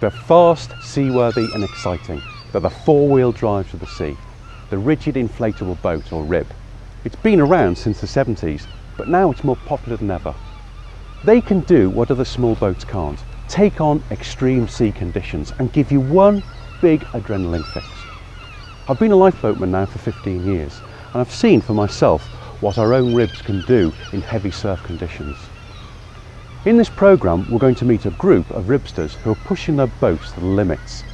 So fast, seaworthy and exciting. They're the four-wheel drive to the sea. The Rigid Inflatable Boat, or R.I.B. It's been around since the 70s, but now it's more popular than ever. They can do what other small boats can't. Take on extreme sea conditions and give you one big adrenaline fix. I've been a lifeboatman now for 15 years, and I've seen for myself what our own R.I.B.s can do in heavy surf conditions. In this programme, we're going to meet a group of R.I.B.sters who are pushing their boats to the limits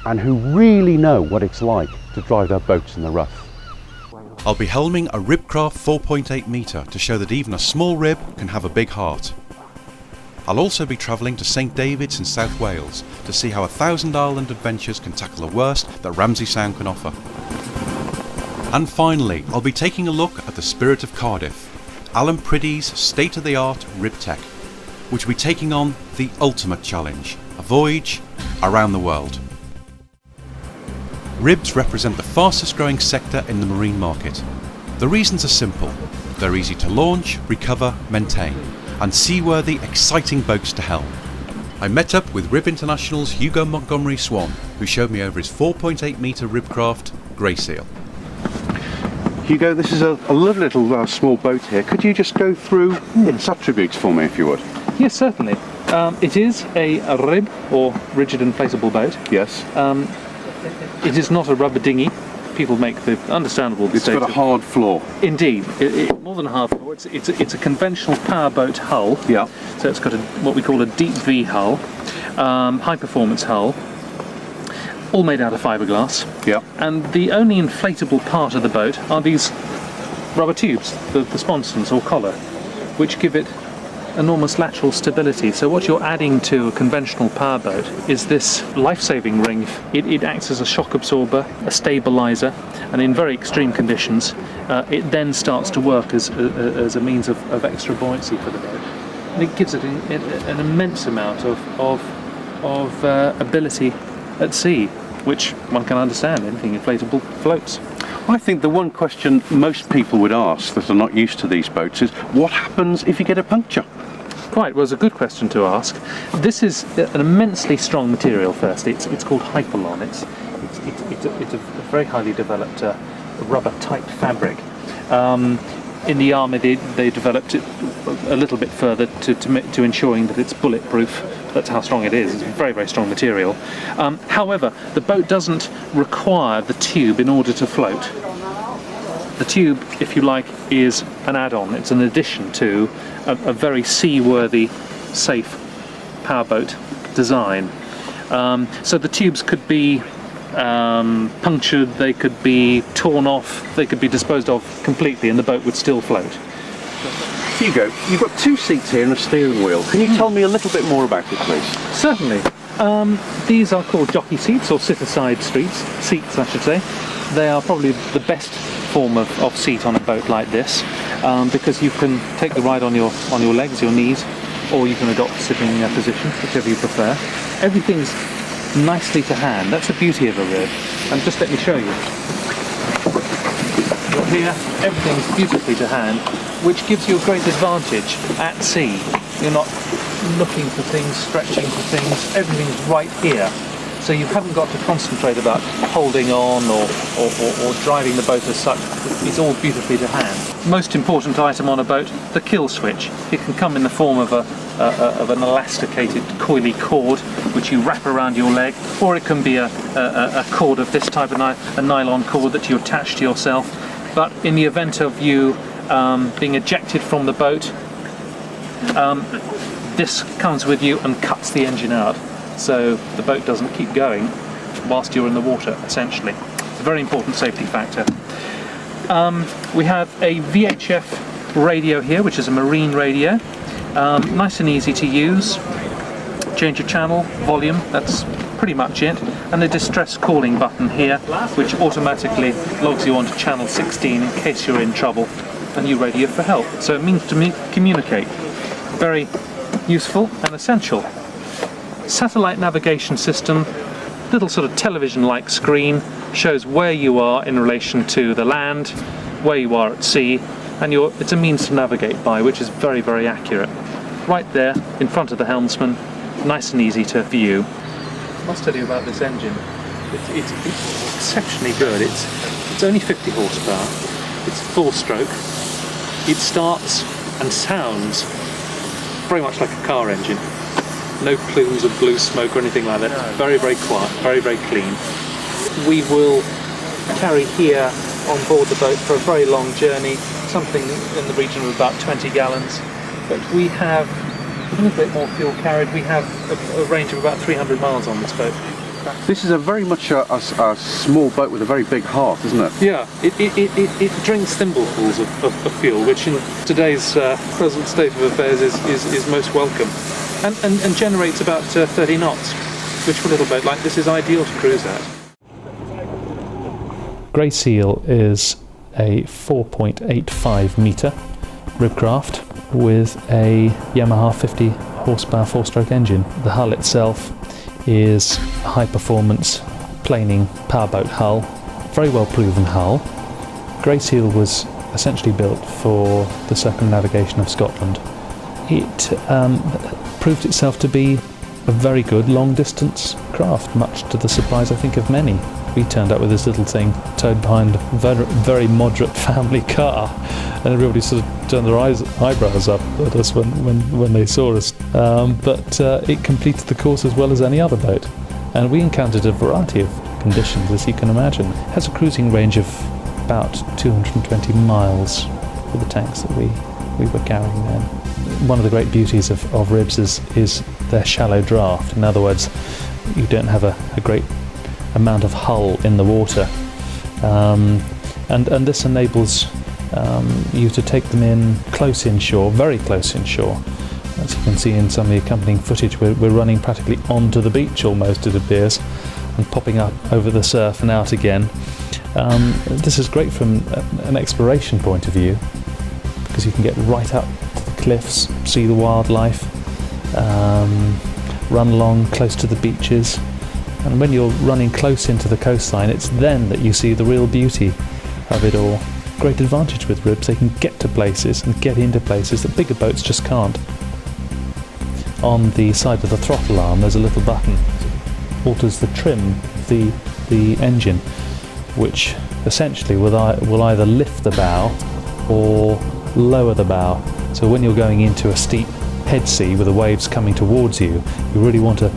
and who really know what it's like to drive their boats in the rough. I'll be helming a R.I.B. craft 4.8 metre to show that even a small R.I.B. can have a big heart. I'll also be travelling to St David's in South Wales to see how 1,000 Island adventures can tackle the worst that Ramsey Sound can offer. And finally, I'll be taking a look at the Spirit of Cardiff, Alan Priddy's state-of-the-art R.I.B. tech, which will be taking on the ultimate challenge, a voyage around the world. R.I.B.s represent the fastest growing sector in the marine market. The reasons are simple. They're easy to launch, recover, maintain, and seaworthy, exciting boats to helm. I met up with R.I.B. International's Hugo Montgomery Swan, who showed me over his 4.8 metre R.I.B. craft, Grey Seal. Hugo, this is a lovely little small boat here. Could you just go through its attributes for me, if you would? Yes, certainly. It is a R.I.B. or Rigid Inflatable Boat. Yes. It is not a rubber dinghy. People make the understandable mistake. It's got a hard floor. Indeed, more than a hard floor. It's a conventional powerboat hull. Yeah. So it's got what we call a deep V hull, high performance hull, all made out of fiberglass. Yeah. And the only inflatable part of the boat are these rubber tubes, the sponsons or collar, which give it enormous lateral stability. So what you're adding to a conventional powerboat is this life-saving ring. It acts as a shock absorber, a stabilizer, and in very extreme conditions it then starts to work as a means of extra buoyancy for the boat. And it gives it an immense amount of ability at sea, which one can understand. Anything inflatable floats. I think the one question most people would ask that are not used to these boats is, what happens if you get a puncture? Quite, well, it's a good question to ask. This is an immensely strong material. First, it's called Hypalon. It's a very highly developed rubber-type fabric. In the army, they developed it a little bit further to ensuring that it's bulletproof. That's how strong it is. It's a very, very strong material. However, the boat doesn't require the tube in order to float. The tube, if you like, is an add-on. It's an addition to a very seaworthy, safe powerboat design. So the tubes could be punctured, they could be torn off, they could be disposed of completely, and the boat would still float. Hugo, you've got two seats here and a steering wheel. Can you tell me a little bit more about it, please? Certainly. These are called jockey seats, or sit-aside seats, I should say. They are probably the best form of seat on a boat like this, because you can take the ride on your legs, your knees, or you can adopt a sitting position, whichever you prefer. Everything's nicely to hand. That's the beauty of a R.I.B. And just let me show you. You're here, everything's beautifully to hand, which gives you a great advantage at sea. You're not looking for things, stretching for things, everything's right here. So you haven't got to concentrate about holding on or driving the boat as such. It's all beautifully to hand. Most important item on a boat, the kill switch. It can come in the form of an elasticated coily cord which you wrap around your leg, or it can be a cord of this type, a nylon cord that you attach to yourself. But in the event of you being ejected from the boat, this comes with you and cuts the engine out. So the boat doesn't keep going whilst you're in the water, essentially. It's a very important safety factor. We have a VHF radio here, which is a marine radio. Nice and easy to use. Change your channel, volume, that's pretty much it. And the distress calling button here, which automatically logs you onto channel 16 in case you're in trouble and you radio for help. So it means to communicate. Very useful and essential. Satellite navigation system, little sort of television-like screen, shows where you are in relation to the land, where you are at sea, and it's a means to navigate by, which is very, very accurate. Right there in front of the helmsman, nice and easy to view. must tell you about this engine. It's exceptionally good. It's only 50 horsepower. It's 4-stroke. It starts and sounds very much like a car engine. No plumes of blue smoke or anything like that. No. Very, very quiet, very, very clean. We will carry here on board the boat for a very long journey, something in the region of about 20 gallons. But we have a little bit more fuel carried. We have a range of about 300 miles on this boat. This is a very much a small boat with a very big heart, isn't it? Yeah, it drinks thimblefuls of fuel, which in today's present state of affairs is most welcome, and generates about 30 knots, which for a little boat like this is ideal to cruise at. Grey Seal is a 4.85 metre ribcraft with a Yamaha 50 horsepower 4-stroke engine. The hull itself is high performance planing powerboat hull, very well proven hull. Grey Seal was essentially built for the circumnavigation of Scotland. It proved itself to be a very good long distance craft, much to the surprise I think of many. We turned up with this little thing towed behind a very moderate family car, and everybody sort of turned their eyebrows up at us when they saw us. But it completed the course as well as any other boat, and we encountered a variety of conditions, as you can imagine. It has a cruising range of about 220 miles for the tanks that we were carrying then. One of the great beauties of ribs is their shallow draft. In other words, you don't have a great amount of hull in the water, and this enables you to take them in close inshore, very close inshore. As you can see in some of the accompanying footage, we're running practically onto the beach almost, it appears, and popping up over the surf and out again. This is great from an exploration point of view, because you can get right up to the cliffs, see the wildlife, run along close to the beaches. And when you're running close into the coastline, it's then that you see the real beauty of it all. Great advantage with ribs, they can get to places and get into places that bigger boats just can't. On the side of the throttle arm there's a little button that alters the trim of the engine, which essentially will either lift the bow or lower the bow. So when you're going into a steep head sea with the waves coming towards you, you really want to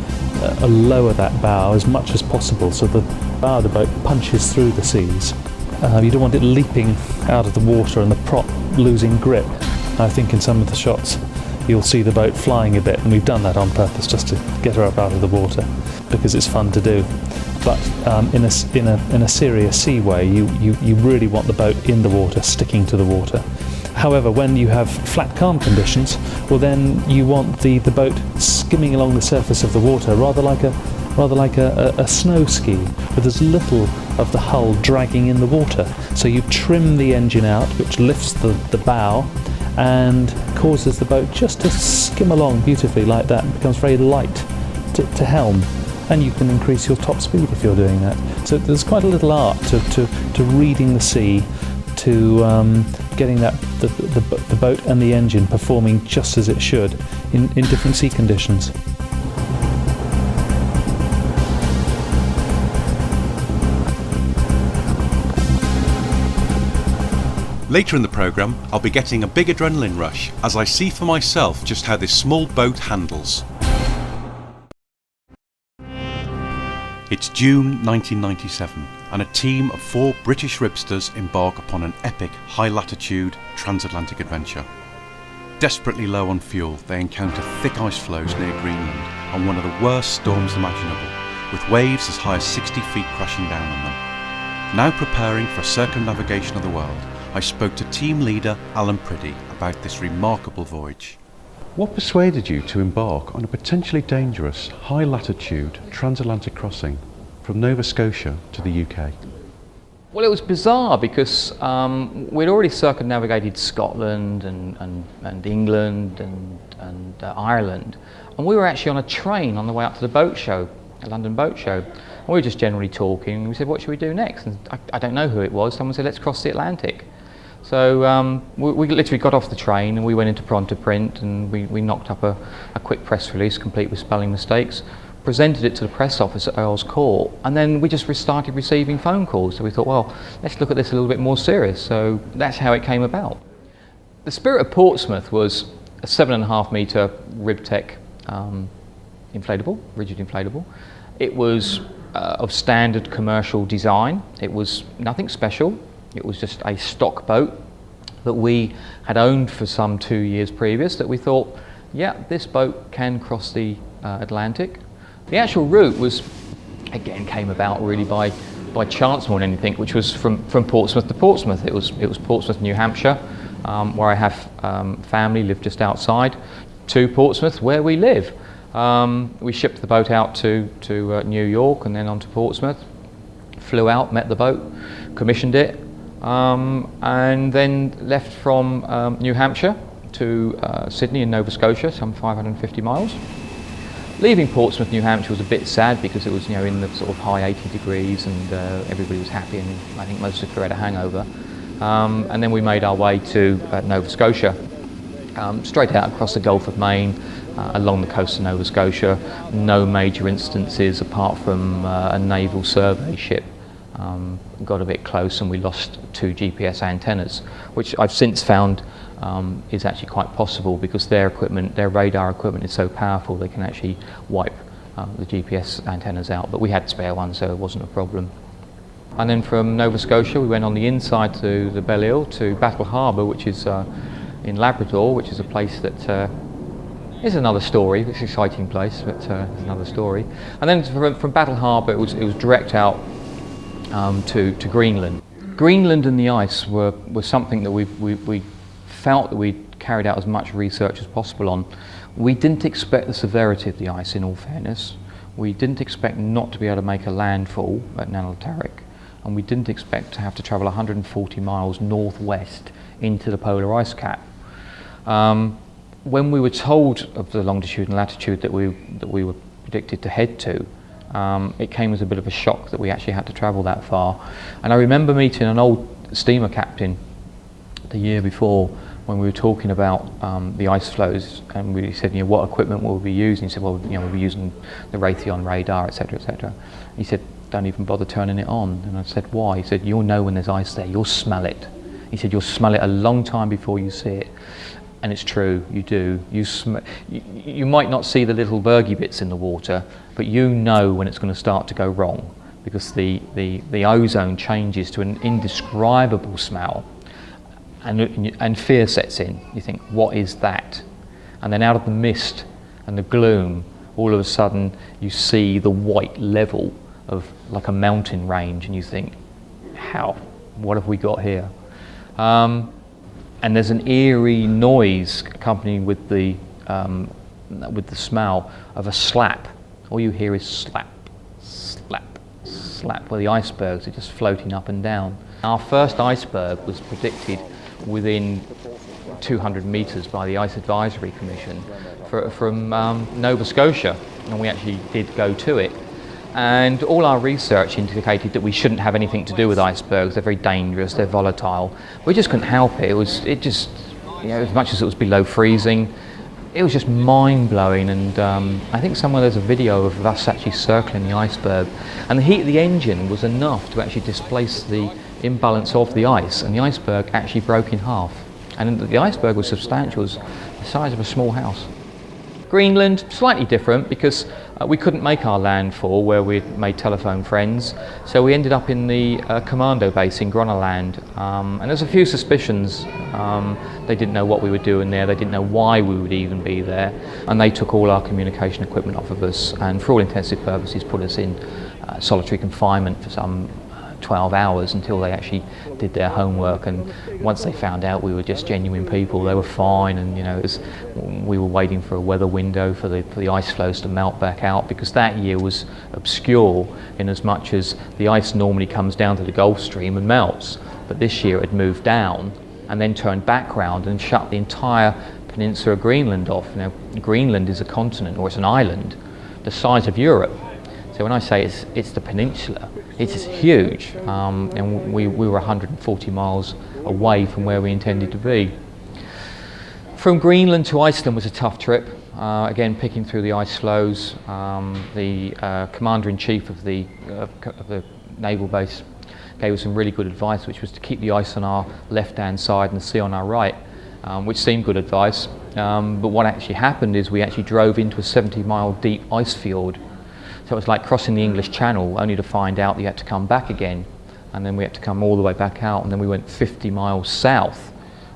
lower that bow as much as possible so the bow of the boat punches through the seas. You don't want it leaping out of the water and the prop losing grip. I think in some of the shots you'll see the boat flying a bit, and we've done that on purpose just to get her up out of the water because it's fun to do. But in a serious sea way, you really want the boat in the water, sticking to the water. However, when you have flat calm conditions, well then you want the boat skimming along the surface of the water, rather like a snow ski, with as little of the hull dragging in the water. So you trim the engine out, which lifts the bow and causes the boat just to skim along beautifully like that. It becomes very light to helm, and you can increase your top speed if you're doing that. So there's quite a little art to reading the sea, to getting the boat and the engine performing just as it should in different sea conditions. Later in the programme, I'll be getting a big adrenaline rush as I see for myself just how this small boat handles. It's June 1997 and a team of 4 British ribsters embark upon an epic high-latitude transatlantic adventure. Desperately low on fuel, they encounter thick ice floes near Greenland and one of the worst storms imaginable, with waves as high as 60 feet crashing down on them. Now preparing for a circumnavigation of the world, I spoke to team leader Alan Priddy about this remarkable voyage. What persuaded you to embark on a potentially dangerous high-latitude transatlantic crossing from Nova Scotia to the UK? Well, it was bizarre because we'd already circumnavigated Scotland and England and Ireland, and we were actually on a train on the way up to the boat show, a London boat show. And we were just generally talking, and we said, what should we do next? And I don't know who it was. Someone said, let's cross the Atlantic. So we literally got off the train and we went into Pronto Print, and we knocked up a quick press release complete with spelling mistakes, presented it to the press office at Earl's Court, and then we just started receiving phone calls. So we thought, well, let's look at this a little bit more serious. So that's how it came about. The Spirit of Portsmouth was a 7.5 metre RIB-Tech inflatable, rigid inflatable. It was of standard commercial design. It was nothing special. It was just a stock boat that we had owned for some 2 years previous, that we thought, yeah, this boat can cross the Atlantic. The actual route was, again, came about really by chance more than anything, which was from Portsmouth to Portsmouth. It was Portsmouth, New Hampshire, where I have family, live just outside, to Portsmouth, where we live. We shipped the boat out to New York and then on to Portsmouth, flew out, met the boat, commissioned it, and then left from New Hampshire to Sydney in Nova Scotia, some 550 miles. Leaving Portsmouth, New Hampshire was a bit sad because it was, in the sort of high 80 degrees and everybody was happy, and I think most of the crew had a hangover. And then we made our way to Nova Scotia, straight out across the Gulf of Maine, along the coast of Nova Scotia. No major instances apart from a naval survey ship got a bit close and we lost 2 GPS antennas, which I've since found is actually quite possible because their equipment, their radar equipment, is so powerful they can actually wipe the GPS antennas out. But we had spare ones, so it wasn't a problem. And then from Nova Scotia we went on the inside to the Belle-Île, to Battle Harbour, which is in Labrador, which is a place that is another story. It's an exciting place, but it's another story. And then from Battle Harbour it was direct out to Greenland. Greenland and the ice were something that we felt that we'd carried out as much research as possible on. We didn't expect the severity of the ice, in all fairness. We didn't expect not to be able to make a landfall at Nanaltarik, and we didn't expect to have to travel 140 miles northwest into the polar ice cap. When we were told of the longitude and latitude that we were predicted to head to, it came as a bit of a shock that we actually had to travel that far. And I remember meeting an old steamer captain the year before when we were talking about the ice flows, and we said, what equipment will we be using? He said, well, we'll be using the Raytheon radar, etc., etc. He said, don't even bother turning it on. And I said, why? He said, you'll know when there's ice there, you'll smell it. He said, you'll smell it a long time before you see it. And it's true, you do. You might not see the little bergy bits in the water, but you know when it's going to start to go wrong, because the ozone changes to an indescribable smell, and fear sets in. You think, what is that? And then out of the mist and the gloom, all of a sudden you see the white level of like a mountain range, and you think, what have we got here? And there's an eerie noise accompanied with the smell of a slap. All you hear is slap, slap, slap, where the icebergs are just floating up and down. Our first iceberg was predicted within 200 metres by the Ice Advisory Commission from Nova Scotia, and we actually did go to it. And all our research indicated that we shouldn't have anything to do with icebergs. They're very dangerous, they're volatile. We just couldn't help it. As much as it was below freezing, it was just mind-blowing. And I think somewhere there's a video of us actually circling the iceberg. And the heat of the engine was enough to actually displace the imbalance of the ice, and the iceberg actually broke in half. And the iceberg was substantial, it was the size of a small house. Greenland, slightly different, because we couldn't make our landfall where we'd made telephone friends, so we ended up in the commando base in Groenland. And there's a few suspicions. They didn't know what we were doing there, they didn't know why we would even be there, and they took all our communication equipment off of us, and for all intensive purposes put us in solitary confinement for some 12 hours until they actually did their homework. And once they found out we were just genuine people, they were fine. And we were waiting for a weather window for the ice flows to melt back out, because that year was obscure in as much as the ice normally comes down to the Gulf Stream and melts, but this year it moved down and then turned back round and shut the entire peninsula of Greenland off. Now, Greenland is a continent, or it's an island the size of Europe. So when I say it's the peninsula, it's huge, and we were 140 miles away from where we intended to be. From Greenland to Iceland was a tough trip. again picking through the ice floes. The Commander-in-Chief of the naval base gave us some really good advice, which was to keep the ice on our left-hand side and the sea on our right, which seemed good advice. But what actually happened is we actually drove into a 70-mile deep ice field. So it was like crossing the English Channel, only to find out that you had to come back again. And then we had to come all the way back out, and then we went 50 miles south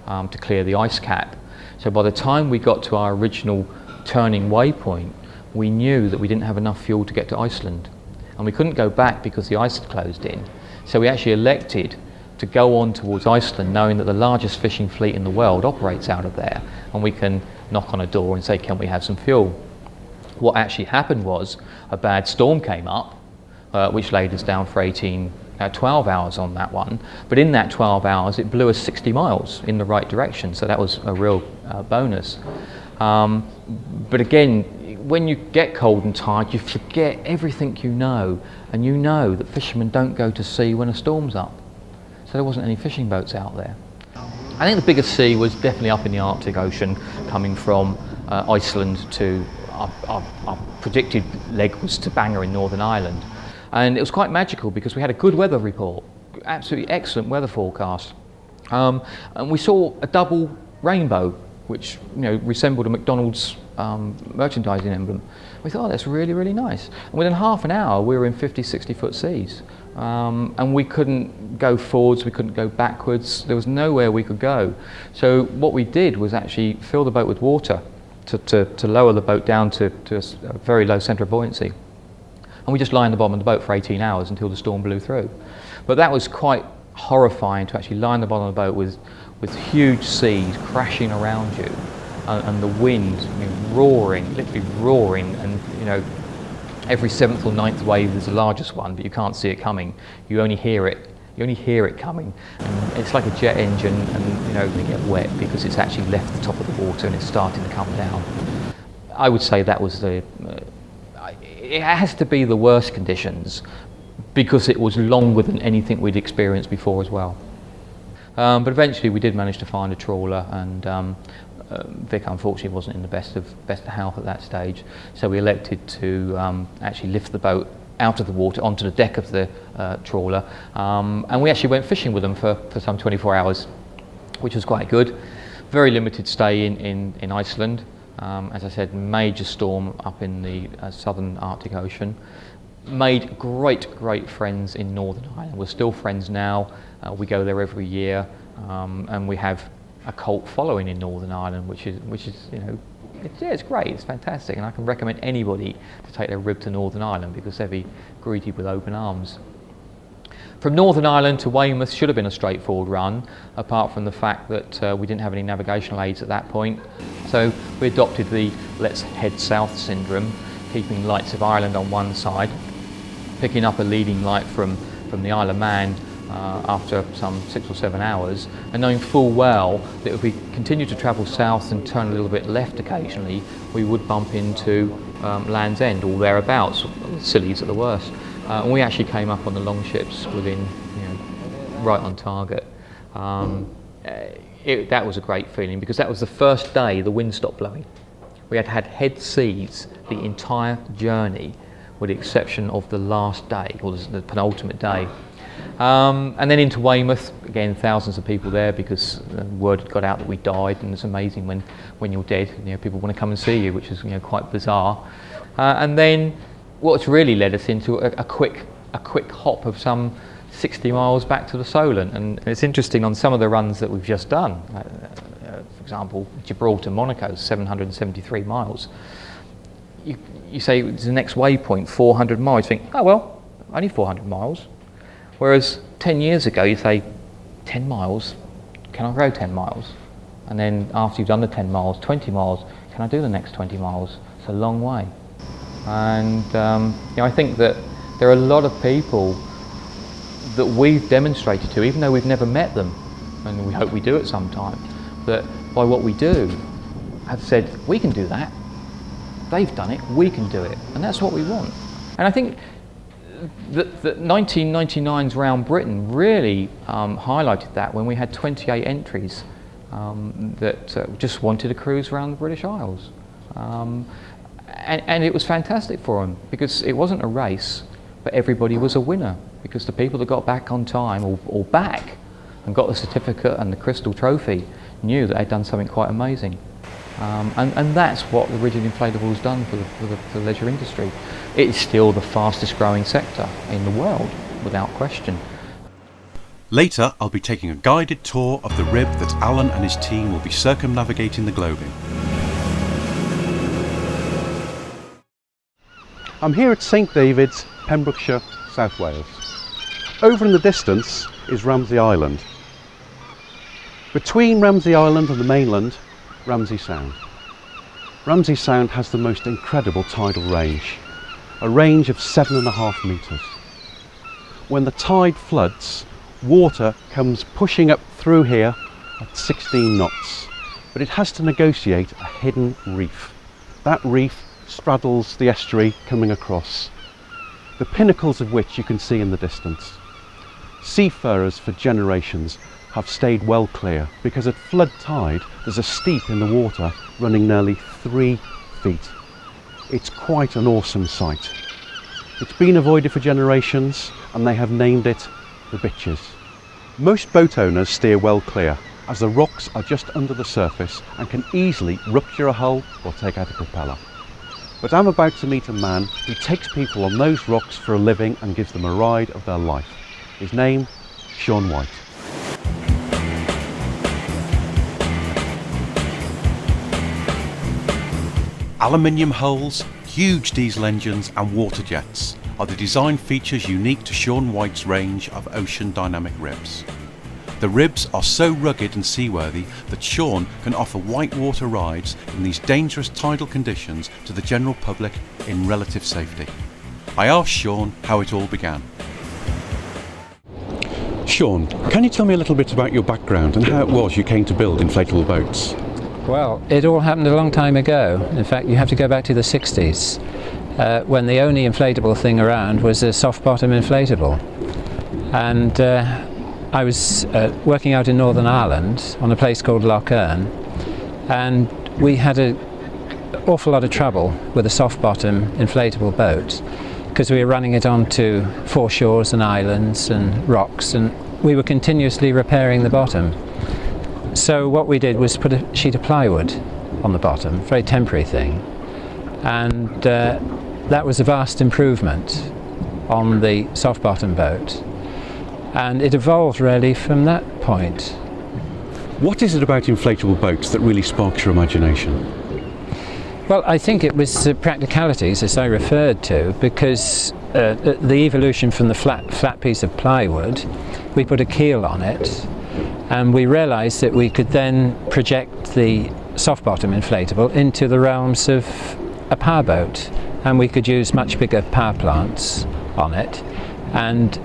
to clear the ice cap. So by the time we got to our original turning waypoint, we knew that we didn't have enough fuel to get to Iceland. And we couldn't go back because the ice had closed in. So we actually elected to go on towards Iceland, knowing that the largest fishing fleet in the world operates out of there, and we can knock on a door and say, can we have some fuel? What actually happened was a bad storm came up, which laid us down for 12 hours on that one, but in that 12 hours it blew us 60 miles in the right direction, so that was a real bonus. But again, when you get cold and tired, you forget everything you know, and you know that fishermen don't go to sea when a storm's up, so there wasn't any fishing boats out there. I think the biggest sea was definitely up in the Arctic Ocean, coming from Iceland to our predicted leg was to Bangor in Northern Ireland. And it was quite magical because we had a good weather report, absolutely excellent weather forecast. And we saw a double rainbow, which resembled a McDonald's merchandising emblem. We thought, oh, that's really, really nice. And within half an hour, we were in 50, 60-foot seas. And we couldn't go forwards, we couldn't go backwards, there was nowhere we could go. So what we did was actually fill the boat with water to lower the boat down to a very low centre of buoyancy. And we just lie on the bottom of the boat for 18 hours until the storm blew through. But that was quite horrifying, to actually lie on the bottom of the boat with huge seas crashing around you, and the wind roaring, literally roaring, and every 7th or 9th wave is the largest one, but you can't see it coming. You only hear it. You only hear it coming. And it's like a jet engine, and they get wet because it's actually left the top of the water and it's starting to come down. I would say that was it has to be the worst conditions, because it was longer than anything we'd experienced before as well. But eventually we did manage to find a trawler, and Vic unfortunately wasn't in the best of health at that stage, so we elected to actually lift the boat out of the water onto the deck of the trawler, and we actually went fishing with them for some 24 hours, which was quite good. Very limited stay in Iceland. As I said, major storm up in the southern Arctic Ocean. Made great friends in Northern Ireland. We're still friends now. We go there every year, and we have a cult following in Northern Ireland, which is it's great. It's fantastic, and I can recommend anybody to take their rib to Northern Ireland because they'll be greeted with open arms. From Northern Ireland to Weymouth should have been a straightforward run, apart from the fact that we didn't have any navigational aids at that point. So we adopted the let's head south syndrome, keeping lights of Ireland on one side, picking up a leading light from the Isle of Man after some 6 or 7 hours, and knowing full well that if we continue to travel south and turn a little bit left occasionally, we would bump into Land's End or thereabouts, Scillies at the worst. And we actually came up on the long ships within, right on target. That was a great feeling because that was the first day the wind stopped blowing. We had had head seas the entire journey, with the exception of the last day, or the penultimate day. And then into Weymouth, again, thousands of people there because word had got out that we died, and it's amazing when you're dead, people want to come and see you, which is quite bizarre. And then what's really led us into a quick hop of some 60 miles back to the Solent, and it's interesting on some of the runs that we've just done. For example, Gibraltar, Monaco, 773 miles. You say it's the next waypoint, 400 miles. You think, oh well, only 400 miles. Whereas 10 years ago, you say, 10 miles, can I go 10 miles? And then after you've done the 10 miles, 20 miles, can I do the next 20 miles? It's a long way. And I think that there are a lot of people that we've demonstrated to, even though we've never met them, and we hope we do at some time, that by what we do, have said, we can do that. They've done it, we can do it. And that's what we want. And I think that 1999's Round Britain really highlighted that when we had 28 entries that just wanted to cruise around the British Isles. And it was fantastic for them because it wasn't a race, but everybody was a winner because the people that got back on time or back and got the certificate and the crystal trophy knew that they'd done something quite amazing. And that's what the rigid inflatable has done for the leisure industry. It is still the fastest growing sector in the world, without question. Later, I'll be taking a guided tour of the rib that Alan and his team will be circumnavigating the globe in. I'm here at St David's, Pembrokeshire, South Wales. Over in the distance is Ramsey Island. Between Ramsey Island and the mainland, Ramsey Sound. Ramsey Sound has the most incredible tidal range, a range of 7.5 metres. When the tide floods, water comes pushing up through here at 16 knots, but it has to negotiate a hidden reef. That reef straddles the estuary coming across, the pinnacles of which you can see in the distance. Seafarers for generations have stayed well clear because at flood tide there's a steep in the water running nearly 3 feet. It's quite an awesome sight. It's been avoided for generations and they have named it the Bitches. Most boat owners steer well clear as the rocks are just under the surface and can easily rupture a hull or take out a propeller. But I'm about to meet a man who takes people on those rocks for a living and gives them a ride of their life. His name, Sean White. Aluminium hulls, huge diesel engines and water jets are the design features unique to Sean White's range of ocean dynamic ribs. The ribs are so rugged and seaworthy that Sean can offer whitewater rides in these dangerous tidal conditions to the general public in relative safety. I asked Sean how it all began. Sean, can you tell me a little bit about your background and how it was you came to build inflatable boats? Well, it all happened a long time ago. In fact, you have to go back to the 60s, when the only inflatable thing around was a soft bottom inflatable. And I was working out in Northern Ireland on a place called Lough Erne, and we had an awful lot of trouble with a soft bottom inflatable boat because we were running it onto foreshores and islands and rocks, and we were continuously repairing the bottom. So what we did was put a sheet of plywood on the bottom, a very temporary thing, and that was a vast improvement on the soft bottom boat, and it evolved really from that point. What is it about inflatable boats that really sparks your imagination? Well, I think it was practicalities, as I referred to, because the evolution from the flat piece of plywood, we put a keel on it, and we realised that we could then project the soft bottom inflatable into the realms of a power boat, and we could use much bigger power plants on it, and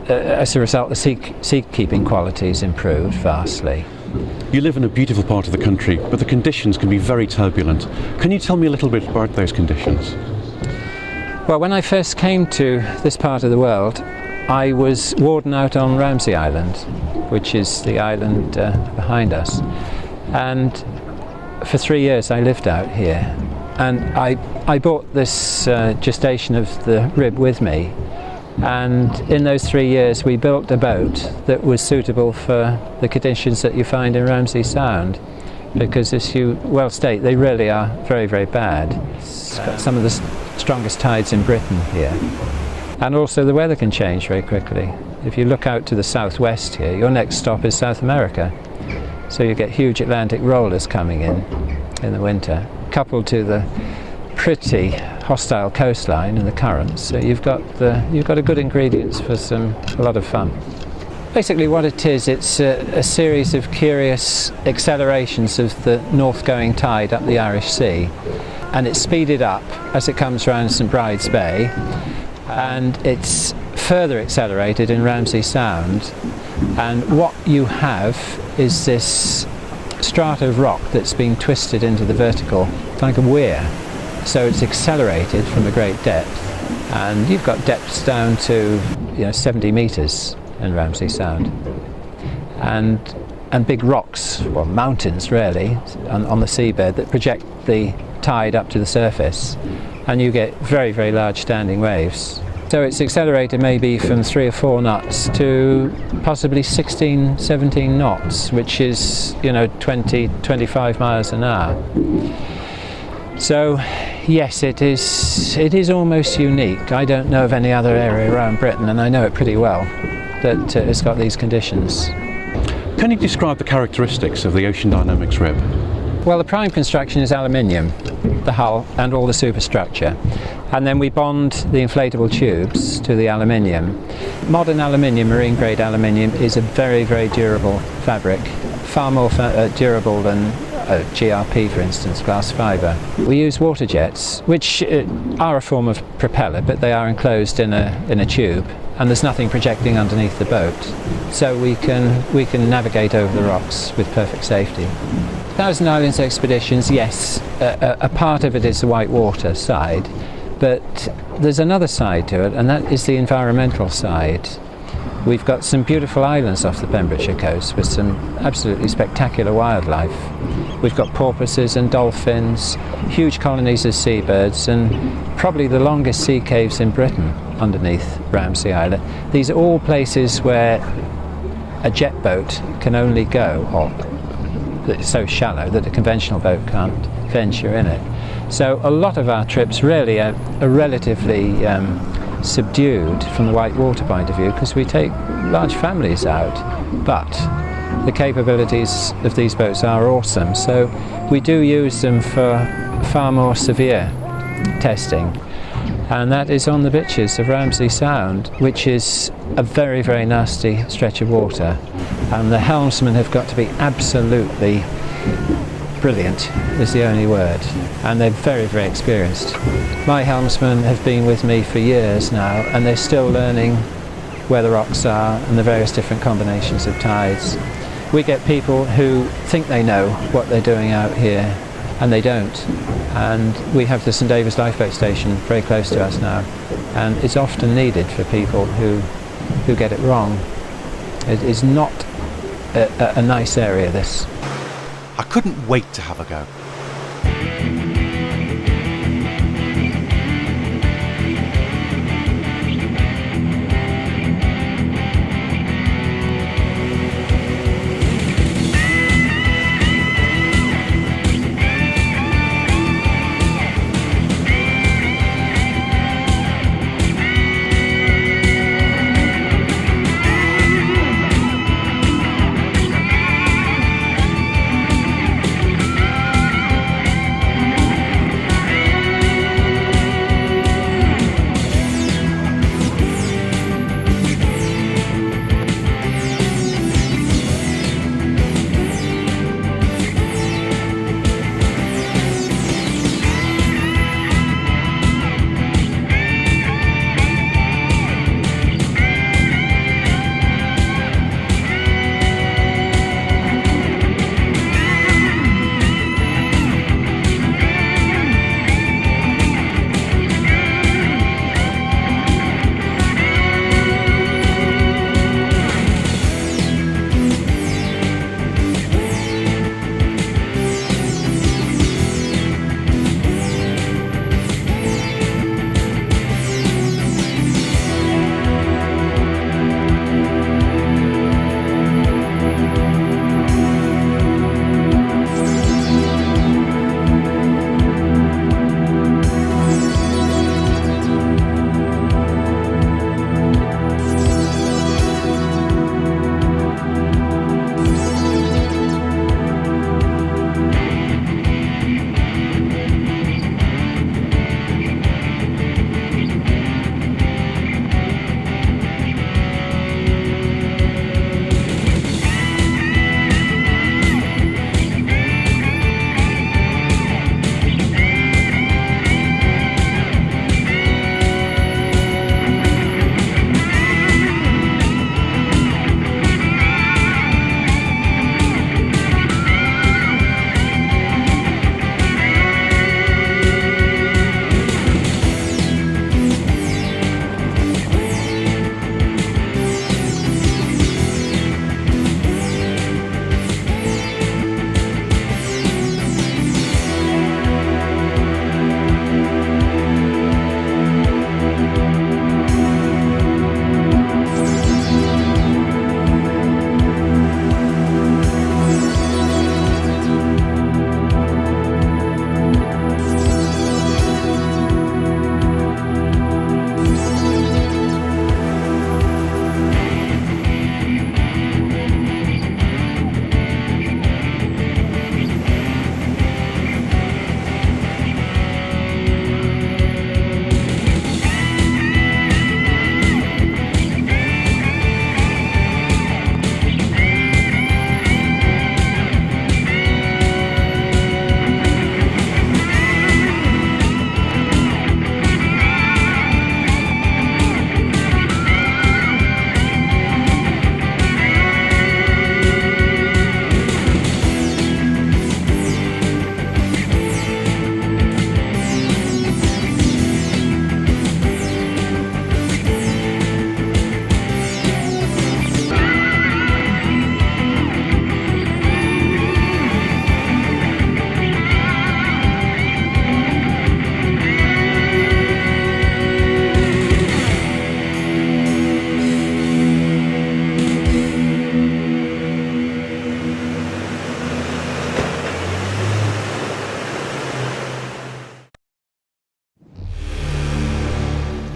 as a result the sea-keeping qualities improved vastly. You live in a beautiful part of the country, but the conditions can be very turbulent. Can you tell me a little bit about those conditions? Well, when I first came to this part of the world, I was warden out on Ramsey Island, which is the island behind us, and for 3 years I lived out here, and I brought this gestation of the rib with me, and in those 3 years we built a boat that was suitable for the conditions that you find in Ramsey Sound, because as you well state, they really are very, very bad. It's got some of the strongest tides in Britain here. And also the weather can change very quickly. If you look out to the southwest here, your next stop is South America. So you get huge Atlantic rollers coming in the winter, coupled to the pretty hostile coastline and the currents. So you've got a good ingredients for a lot of fun. Basically what it is, it's a series of curious accelerations of the north-going tide up the Irish Sea, and it's speeded up as it comes around St Bride's Bay, and it's further accelerated in Ramsey Sound, and what you have is this strata of rock that's been twisted into the vertical, like a weir, so it's accelerated from a great depth, and you've got depths down to 70 metres in Ramsey Sound, and big rocks, well mountains really, on the seabed that project the tide up to the surface, and you get very, very large standing waves. So it's accelerated maybe from 3 or 4 knots to possibly 16, 17 knots, which is, 20, 25 miles an hour. So yes, it is almost unique. I don't know of any other area around Britain, and I know it pretty well, that has got these conditions. Can you describe the characteristics of the Ocean Dynamics rib? Well, the prime construction is aluminium, the hull and all the superstructure. And then we bond the inflatable tubes to the aluminium. Modern aluminium, marine grade aluminium, is a very, very durable fabric, far more durable than GRP, for instance, glass fibre. We use water jets, which are a form of propeller, but they are enclosed in a tube, and there's nothing projecting underneath the boat, so we can navigate over the rocks with perfect safety. Thousand Islands expeditions, yes, a part of it is the white water side, but there's another side to it, and that is the environmental side. We've got some beautiful islands off the Pembrokeshire coast with some absolutely spectacular wildlife. We've got porpoises and dolphins, huge colonies of seabirds, and probably the longest sea caves in Britain underneath Ramsay Island. These are all places where a jet boat can only go, or it's so shallow that a conventional boat can't venture in it. So a lot of our trips really are relatively subdued from the white water point of view, because we take large families out, but the capabilities of these boats are awesome, so we do use them for far more severe testing, and that is on the beaches of Ramsay Sound, which is a very, very nasty stretch of water, and the helmsmen have got to be absolutely brilliant, is the only word, and they're very, very experienced. My helmsmen have been with me for years now, and they're still learning where the rocks are and the various different combinations of tides. We get people who think they know what they're doing out here, and they don't. And we have the St David's Lifeboat Station very close to us now, and it's often needed for people who get it wrong. It is not a nice area, this. I couldn't wait to have a go.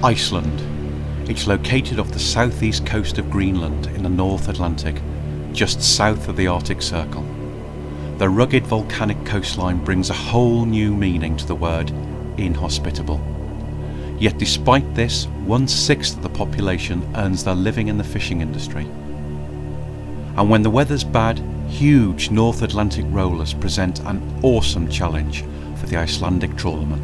Iceland. It's located off the southeast coast of Greenland in the North Atlantic, just south of the Arctic Circle. The rugged volcanic coastline brings a whole new meaning to the word inhospitable. Yet despite this, 1/6 of the population earns their living in the fishing industry. And when the weather's bad, huge North Atlantic rollers present an awesome challenge for the Icelandic trawlerman.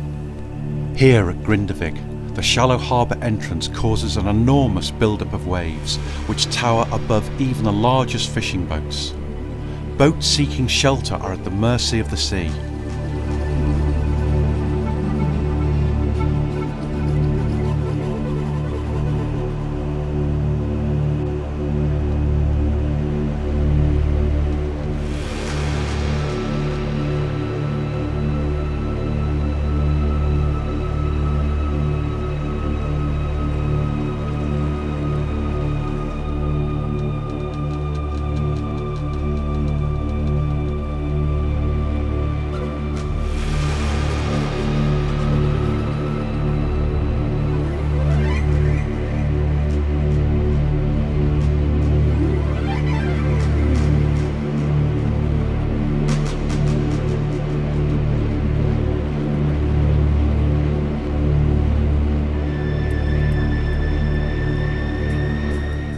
Here at Grindavik, the shallow harbour entrance causes an enormous build-up of waves, which tower above even the largest fishing boats. Boats seeking shelter are at the mercy of the sea.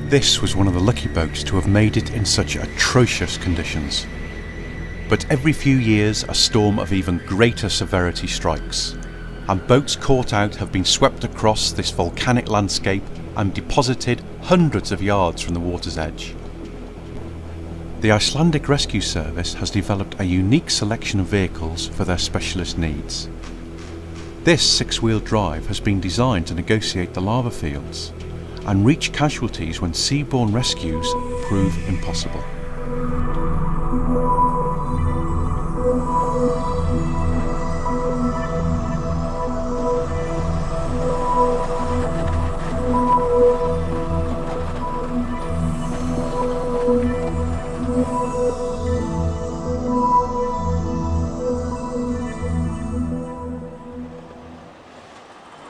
This was one of the lucky boats to have made it in such atrocious conditions. But every few years a storm of even greater severity strikes, and boats caught out have been swept across this volcanic landscape and deposited hundreds of yards from the water's edge. The Icelandic Rescue Service has developed a unique selection of vehicles for their specialist needs. This 6-wheel drive has been designed to negotiate the lava fields and reach casualties when seaborne rescues prove impossible.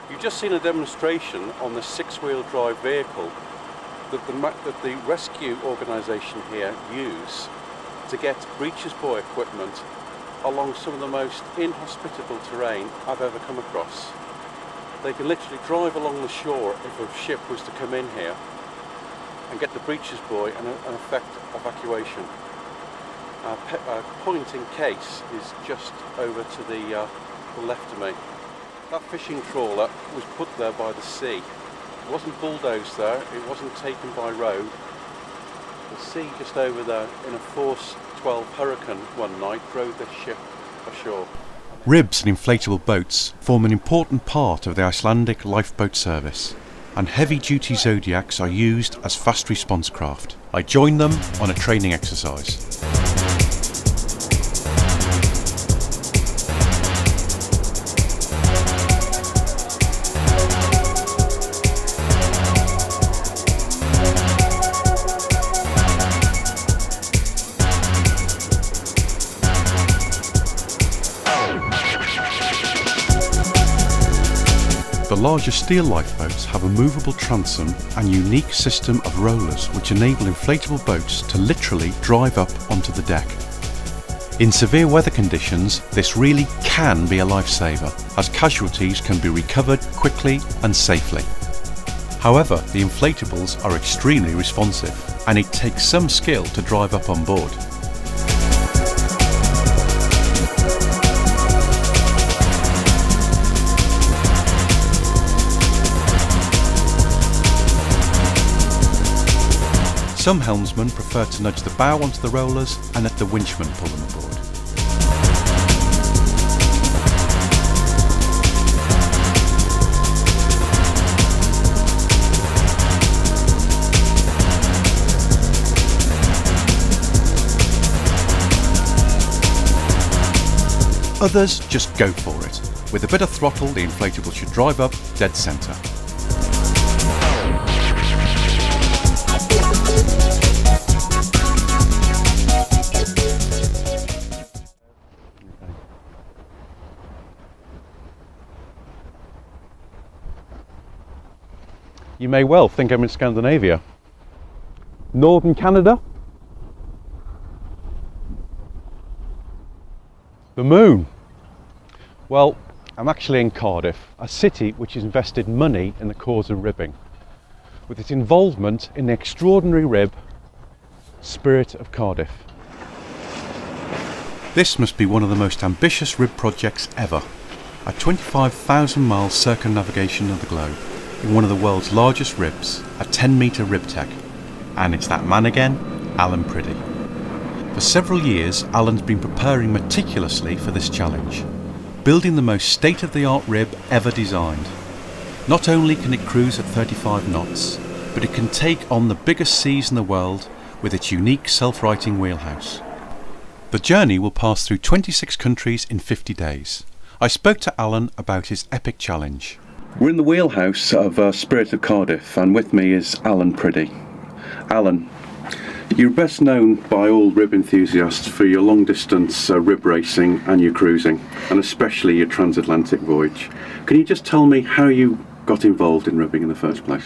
You've just seen a demonstration on the 6-wheel drive vehicle that the rescue organisation here use to get breeches buoy equipment along some of the most inhospitable terrain I've ever come across. They can literally drive along the shore if a ship was to come in here and get the breeches buoy and effect evacuation. Point in case is just over to the left of me. That fishing trawler was put there by the sea. It wasn't bulldozed there, it wasn't taken by road. The sea just over there in a force 12 hurricane one night drove this ship ashore. RIBs and inflatable boats form an important part of the Icelandic lifeboat service, and heavy-duty Zodiacs are used as fast response craft. I joined them on a training exercise. The larger steel lifeboats have a movable transom and unique system of rollers which enable inflatable boats to literally drive up onto the deck. In severe weather conditions, this really can be a lifesaver, as casualties can be recovered quickly and safely. However, the inflatables are extremely responsive, and it takes some skill to drive up on board. Some helmsmen prefer to nudge the bow onto the rollers and let the winchman pull them aboard. Others just go for it. With a bit of throttle, the inflatable should drive up dead centre. You may well think I'm in Scandinavia. Northern Canada? The moon? Well, I'm actually in Cardiff, a city which has invested money in the cause of ribbing, with its involvement in the extraordinary rib, Spirit of Cardiff. This must be one of the most ambitious rib projects ever. A 25,000-mile circumnavigation of the globe in one of the world's largest ribs, a 10-metre rib tech. And it's that man again, Alan Priddy. For several years, Alan's been preparing meticulously for this challenge, building the most state-of-the-art rib ever designed. Not only can it cruise at 35 knots, but it can take on the biggest seas in the world with its unique self-righting wheelhouse. The journey will pass through 26 countries in 50 days. I spoke to Alan about his epic challenge. We're in the wheelhouse of Spirit of Cardiff, and with me is Alan Priddy. Alan, you're best known by all rib enthusiasts for your long distance rib racing and your cruising, and especially your transatlantic voyage. Can you just tell me how you got involved in ribbing in the first place?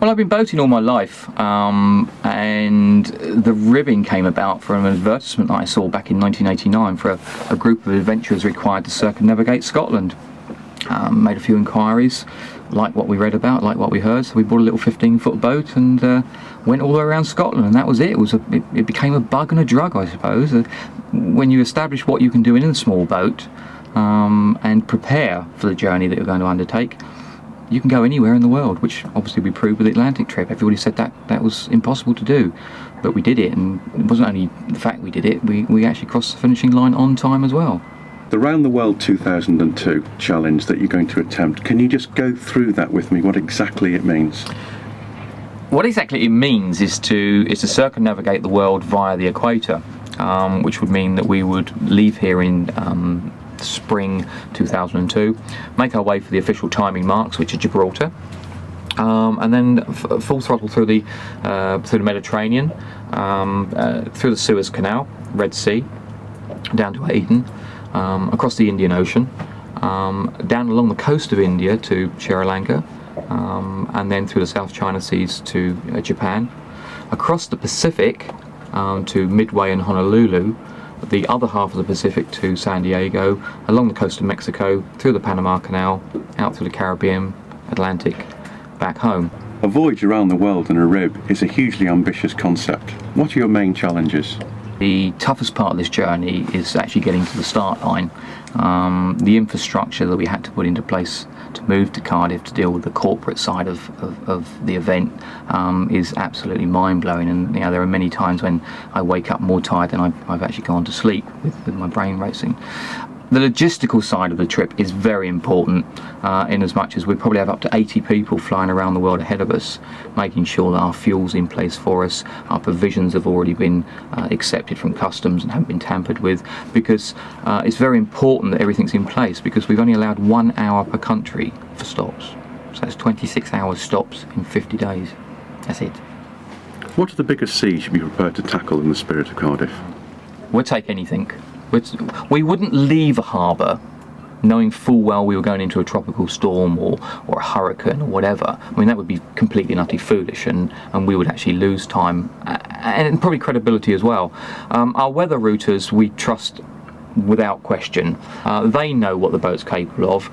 Well, I've been boating all my life, and the ribbing came about from an advertisement that I saw back in 1989 for a group of adventurers required to circumnavigate Scotland. Made a few inquiries, liked what we read about, liked what we heard, so we bought a little 15-foot boat and went all the way around Scotland, and that was it. It became a bug and a drug, I suppose. When you establish what you can do in a small boat and prepare for the journey that you're going to undertake, you can go anywhere in the world, which obviously we proved with the Atlantic trip. Everybody said that was impossible to do, but we did it, and it wasn't only the fact we did it, we actually crossed the finishing line on time as well. The Round the World 2002 challenge that you're going to attempt, can you just go through that with me, what exactly it means? What exactly it means is to circumnavigate the world via the equator, which would mean that we would leave here in spring 2002, make our way for the official timing marks, which are Gibraltar, and then full throttle through the Mediterranean, through the Suez Canal, Red Sea, down to Aden, across the Indian Ocean, down along the coast of India to Sri Lanka, and then through the South China Seas to Japan, across the Pacific to Midway and Honolulu, the other half of the Pacific to San Diego, along the coast of Mexico, through the Panama Canal, out through the Caribbean, Atlantic, back home. A voyage around the world in a rib is a hugely ambitious concept. What are your main challenges? The toughest part of this journey is actually getting to the start line. The infrastructure that we had to put into place to move to Cardiff to deal with the corporate side of the event is absolutely mind-blowing, and there are many times when I wake up more tired than I've actually gone to sleep with my brain racing. The logistical side of the trip is very important, in as much as we probably have up to 80 people flying around the world ahead of us, making sure that our fuel's in place for us, our provisions have already been accepted from customs and haven't been tampered with, because it's very important that everything's in place, because we've only allowed 1 hour per country for stops. So it's 26 hours stops in 50 days. That's it. What are the biggest seas you'd be prepared to tackle in the Spirit of Cardiff? We'll take anything. We wouldn't leave a harbour knowing full well we were going into a tropical storm or a hurricane or whatever. I mean, that would be completely and utterly foolish, and we would actually lose time and probably credibility as well. Our weather routers we trust without question. They know what the boat's capable of.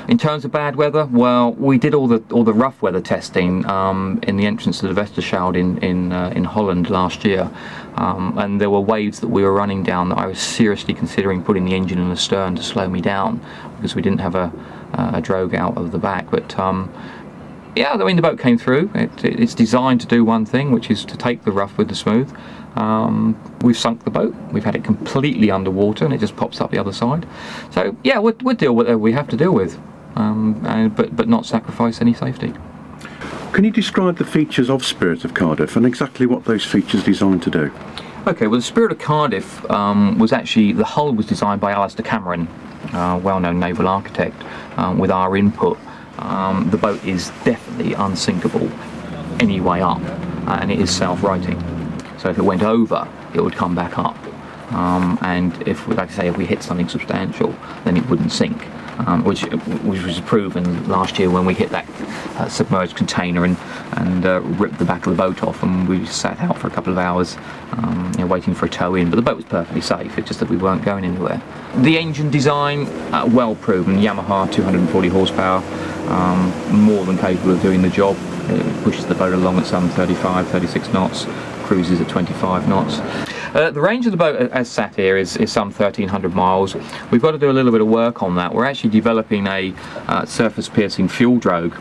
In terms of bad weather, well, we did all the rough weather testing in the entrance to the Westerschelde in Holland last year, and there were waves that we were running down that I was seriously considering putting the engine in the stern to slow me down, because we didn't have a drogue out of the back. But yeah, I mean, the boat came through. It's designed to do one thing, which is to take the rough with the smooth. We've sunk the boat, we've had it completely underwater, and it just pops up the other side. So yeah, we'll deal with whatever we have to deal with, but not sacrifice any safety. Can you describe the features of Spirit of Cardiff and exactly what those features are designed to do? Okay, well, the Spirit of Cardiff was actually, the hull was designed by Alistair Cameron, well-known naval architect, with our input. The boat is definitely unsinkable any way up, and it is self-righting. So if it went over, it would come back up. And if, like I say, if we hit something substantial, then it wouldn't sink. which was proven last year when we hit that submerged container and ripped the back of the boat off, and we sat out for a couple of hours waiting for a tow in. But the boat was perfectly safe, it's just that we weren't going anywhere. The engine design, well proven. Yamaha, 240 horsepower, more than capable of doing the job. It pushes the boat along at some 35, 36 knots, cruises at 25 knots. The range of the boat as sat here is some 1,300 miles. We've got to do a little bit of work on that. We're actually developing a surface piercing fuel drogue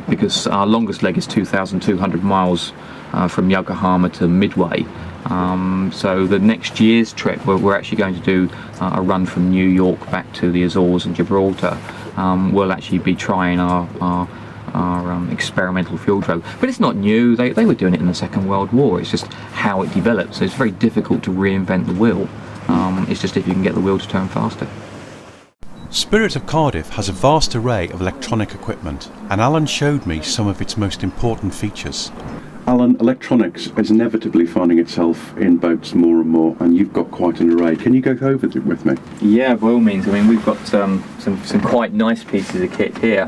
because our longest leg is 2,200 miles from Yokohama to Midway. So the next year's trip, we're actually going to do a run from New York back to the Azores and Gibraltar. We'll actually be trying our experimental fuel drogue, but it's not new. They were doing it in the Second World War. It's just how it developed. So it's very difficult to reinvent the wheel. It's just if you can get the wheel to turn faster. Spirit of Cardiff has a vast array of electronic equipment, and Alan showed me some of its most important features. Alan, electronics is inevitably finding itself in boats more and more, and you've got quite an array. Can you go over it with me? Yeah, by all means. I mean, we've got some quite nice pieces of kit here.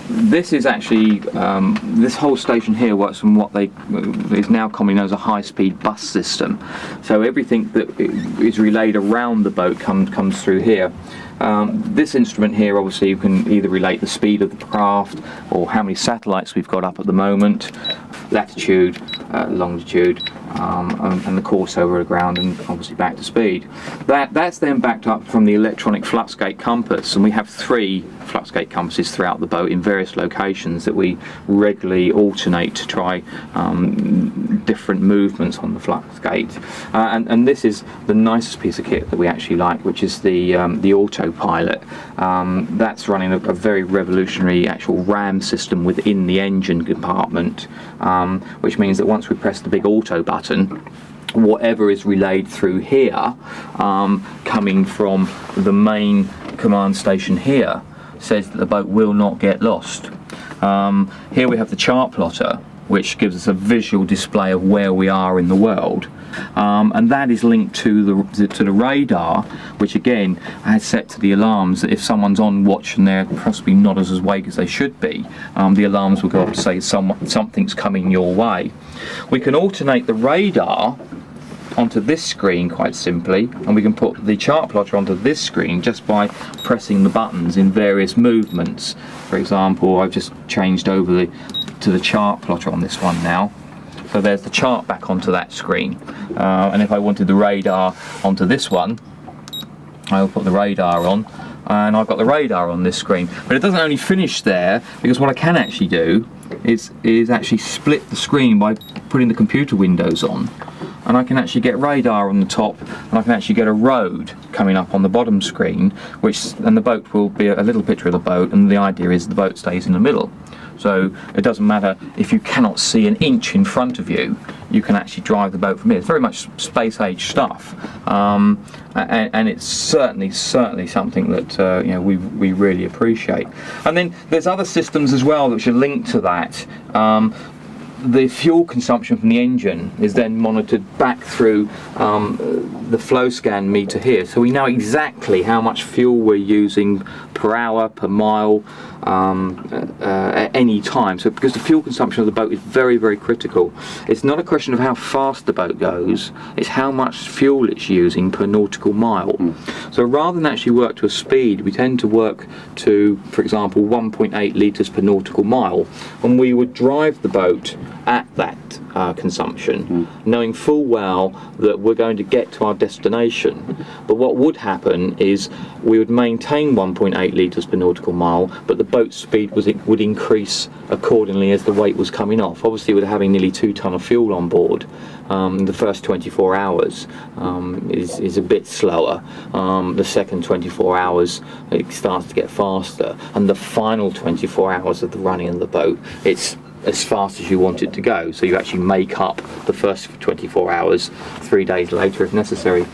This is actually, this whole station here works from what is now commonly known as a high-speed bus system. So everything that is relayed around the boat comes through here. This instrument here, obviously, you can either relate the speed of the craft or how many satellites we've got up at the moment, latitude, longitude, and the course over the ground, and obviously back to speed. That's then backed up from the electronic fluxgate compass, and we have 3 fluxgate compasses throughout the boat in various locations that we regularly alternate to try different movements on the fluxgate. And this is the nicest piece of kit that we actually like, which is the autopilot. That's running a very revolutionary actual RAM system within the engine compartment, which means that once we press the big auto button, whatever is relayed through here, coming from the main command station here, says that the boat will not get lost. Here we have the chart plotter, which gives us a visual display of where we are in the world, and that is linked to the radar, which again has set to the alarms that if someone's on watch and they're possibly not as awake as they should be, the alarms will go up to say something's coming your way. We can alternate the radar onto this screen quite simply, and we can put the chart plotter onto this screen just by pressing the buttons in various movements. For example, I've just changed over to the chart plotter on this one now, so there's the chart back onto that screen, and if I wanted the radar onto this one, I'll put the radar on, and I've got the radar on this screen. But it doesn't only finish there, because what I can actually do is actually split the screen by putting the computer windows on, and I can actually get radar on the top, and I can actually get a road coming up on the bottom screen, and the boat will be a little picture of the boat, and the idea is the boat stays in the middle. So it doesn't matter if you cannot see an inch in front of you, you can actually drive the boat from here. It's very much space age stuff, and it's certainly something that we really appreciate. And then there's other systems as well which are linked to that. The fuel consumption from the engine is then monitored back through the flow scan meter here, so we know exactly how much fuel we're using per hour, per mile, at any time. So because the fuel consumption of the boat is very, very critical, it's not a question of how fast the boat goes, it's how much fuel it's using per nautical mile. So rather than actually work to a speed, we tend to work to, for example, 1.8 litres per nautical mile, and we would drive the boat at that consumption, knowing full well that we're going to get to our destination. But what would happen is we would maintain 1.8 litres per nautical mile, but the boat speed would increase accordingly as the weight was coming off. Obviously, with having nearly 2 tonne of fuel on board, the first 24 hours is a bit slower. The second 24 hours it starts to get faster, and the final 24 hours of the running of the boat, it's as fast as you want it to go, so you actually make up the first 24 hours 3 days later if necessary.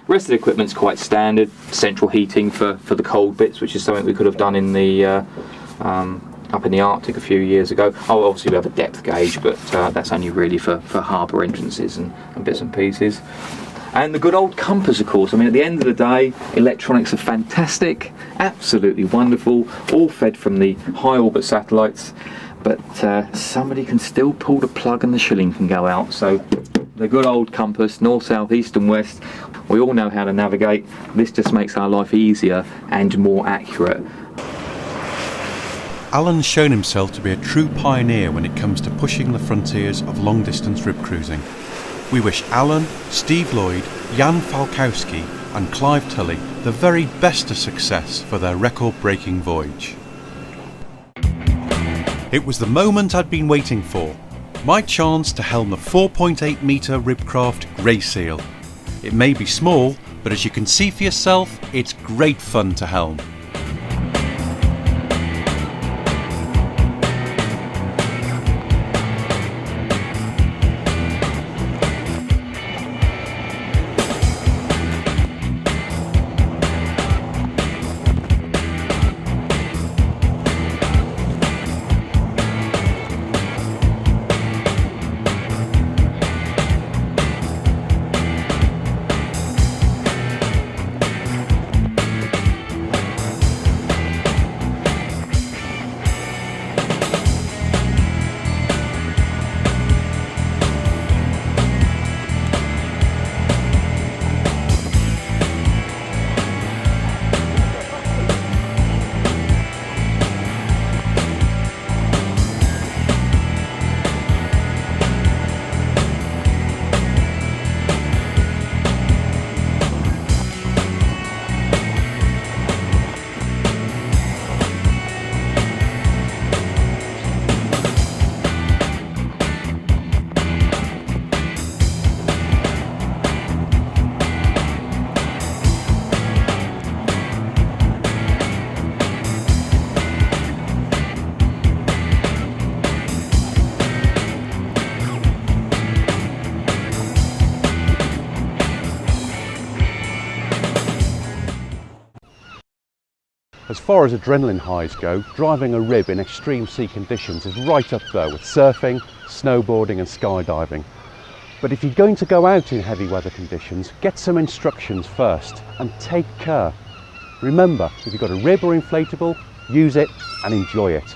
Rest of the equipment's quite standard. Central heating for the cold bits, which is something we could have done in the up in the Arctic a few years ago. Oh, obviously we have a depth gauge, but that's only really for harbour entrances and bits and pieces. And the good old compass, of course. I mean, at the end of the day, electronics are fantastic, absolutely wonderful, all fed from the high orbit satellites, but somebody can still pull the plug and the shilling can go out. So the good old compass, north, south, east and west, we all know how to navigate. This just makes our life easier and more accurate. Alan's shown himself to be a true pioneer when it comes to pushing the frontiers of long-distance rib cruising. We wish Alan, Steve Lloyd, Jan Falkowski and Clive Tully the very best of success for their record-breaking voyage. It was the moment I'd been waiting for, my chance to helm the 4.8 metre Ribcraft Grey Seal. It may be small, but as you can see for yourself, it's great fun to helm. As far as adrenaline highs go, driving a rib in extreme sea conditions is right up there with surfing, snowboarding and skydiving. But if you're going to go out in heavy weather conditions, get some instructions first and take care. Remember, if you've got a rib or inflatable, use it and enjoy it.